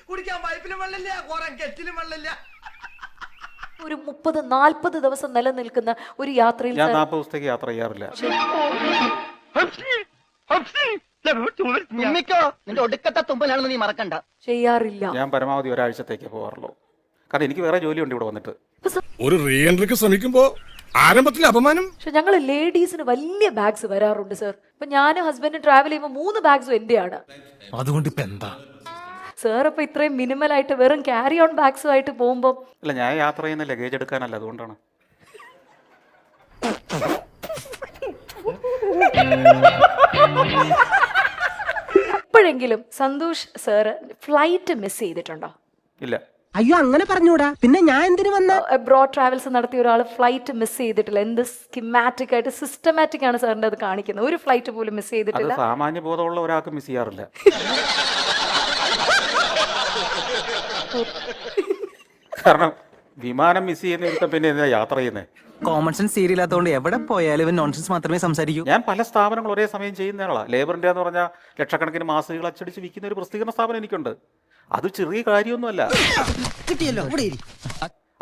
കുടിക്കാൻ പൈപ്പിലും വെള്ളമില്ല, കുറെ കെറ്റിലും വെള്ളമില്ല. ഒരു 30-40 ദിവസം നിലനിൽക്കുന്ന ഒരു യാത്രയിൽ ഞാൻ 40 ദിവസത്തേക്ക് യാത്ര ചെയ്യാറില്ല. നിന്റെ ഒടുക്കത്തെ തുമ്പലാണെന്ന് നീ മറക്കണ്ട. ചെയ്യാറില്ല. ഞാൻ പരമാവധി ഒരാഴ്ചത്തേക്ക് പോകാറുള്ളൂ. കാരണം എനിക്ക് വേറെ ജോലിയുണ്ട് ഇവിടെ വന്നിട്ട്. ഒരു റീ എൻട്രിക്ക് ശ്രമിക്കുമ്പോ ആരംഭത്തിൽ അപമാനം. പക്ഷെ ഞങ്ങൾ ലേഡീസിന് വലിയ ബാഗ്സ് വരാറുണ്ട് സർ. ഇപ്പൊ ഞാനും ഹസ്ബൻഡും ട്രാവൽ ചെയ്യുമ്പോൾ 3 ബാഗ്സും എന്റെയാണ്. അതുകൊണ്ട് ഇപ്പൊ എന്താ സർ അപ്പൊ ഇത്രയും മിനിമൽ ആയിട്ട് വെറും ക്യാരി ഓൺ ബാഗ്സും ആയിട്ട് പോകുമ്പോൾ? അല്ല, ഞാൻ യാത്ര ചെയ്യുന്ന ലഗേജ് എടുക്കാനല്ല, അതുകൊണ്ടാണ്. എപ്പോഴെങ്കിലും സന്തോഷ് സാറ് ഫ്ലൈറ്റ് മിസ് ചെയ്തിട്ടുണ്ടോ? ഇല്ല. അയ്യോ അങ്ങനെ പറഞ്ഞൂടാ, പിന്നെ ഞാൻ എന്തിനു വന്ന? അബ്രോഡ് ട്രാവൽസ് നടത്തിയ ഒരാൾ ഫ്ലൈറ്റ് മിസ് ചെയ്തിട്ടില്ല. എന്ത് സ്കിമാറ്റിക് ആയിട്ട് സിസ്റ്റമാറ്റിക് ആണ് സാറിന്റെ അത് കാണിക്കുന്നത്. ഒരു ഫ്ലൈറ്റ് പോലും മിസ് അത് ചെയ്തിട്ടില്ല. സാമാന്യ ബോധമുള്ള ഒരാൾക്ക് മിസ് ചെയ്യാറില്ല. കാരണം വിമാനം മിസ് ചെയ്യുന്ന പിന്നെ എന്തിനാ യാത്ര ചെയ്യുന്നത്? കോമൺ സെൻസ് സീരിയലാത്തോണ്ട് എവിടെ പോയാലും ഇവൻ നോൺസെൻസ് മാത്രമേ സംസാരിക്കൂ. ഞാൻ പല സ്ഥാപനങ്ങൾ ഒരേ സമയം ചെയ്യുന്നയാളാ. ലേബർ ഇന്ത്യ എന്ന് പറഞ്ഞാൽ ലക്ഷക്കണക്കിന് മാസികകൾ അച്ചടിച്ച് വിൽക്കുന്ന ഒരു പ്രസിദ്ധീകരണ സ്ഥാപനം എനിക്കുണ്ട്. അത് ചെറിയ കാര്യമൊന്നുമല്ല. കിട്ടിയല്ലോ,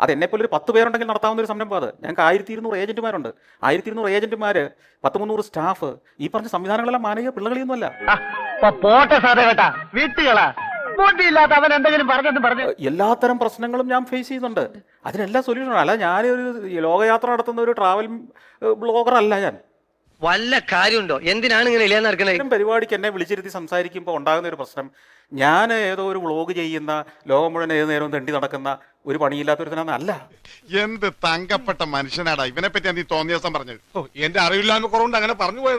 അത് എന്നെപ്പോലെ ഒരു 10 പേരുണ്ടെങ്കിൽ നടത്താവുന്ന ഒരു സംരംഭം. അത് ഞങ്ങൾക്ക് 1200 ഏജന്റുമാരുണ്ട്. 1200 ഏജന്റുമാര്, 100-300 സ്റ്റാഫ്. ഈ പറഞ്ഞ സംവിധാനങ്ങളെല്ലാം മാനവീയ പിള്ളകളിയൊന്നുമല്ല. പോട്ടെ സാറേ കേട്ടാ, വീട്ടുകളാ ബോട്ടിയില്ലാത്ത അവൻ എന്തെങ്കിലും പറഞ്ഞെന്ന് പറഞ്ഞു. എല്ലാത്തരം പ്രശ്നങ്ങളും ഞാൻ ഫേസ് ചെയ്യുന്നുണ്ട്. അതിനെല്ലാം സൊല്യൂഷൻ. അല്ല, ഞാനൊരു ലോകയാത്ര നടത്തുന്ന ഒരു ട്രാവൽ ബ്ലോഗർ അല്ല ഞാൻ. വല്ല കാര്യമുണ്ടോ? എന്തിനാണ് ഇങ്ങനെ ഇല്ലാന്ന് നടക്കുന്നത്? പരിപാടിക്ക് എന്നെ വിളിച്ചിരുത്തി സംസാരിക്കുമ്പോൾ ഉണ്ടാകുന്ന ഒരു പ്രശ്നം, ഞാൻ ഏതോ ഒരു വ്ളോഗ് ചെയ്യുന്ന, ലോകം മുഴുവൻ ഏത് നേരവും തെണ്ടി നടക്കുന്ന ഒരു പണിയില്ലാത്തൊരുത്തനാണ്. അല്ല, എന്ത് തങ്കപ്പെട്ട മനുഷ്യനാടാ ഇവനെ പറ്റി നീ തോന്നിയ ദിവസം പറഞ്ഞത്. എന്റെ അറിവില്ലായ്മ കുറവുണ്ട് അങ്ങനെ പറഞ്ഞു പോയത്.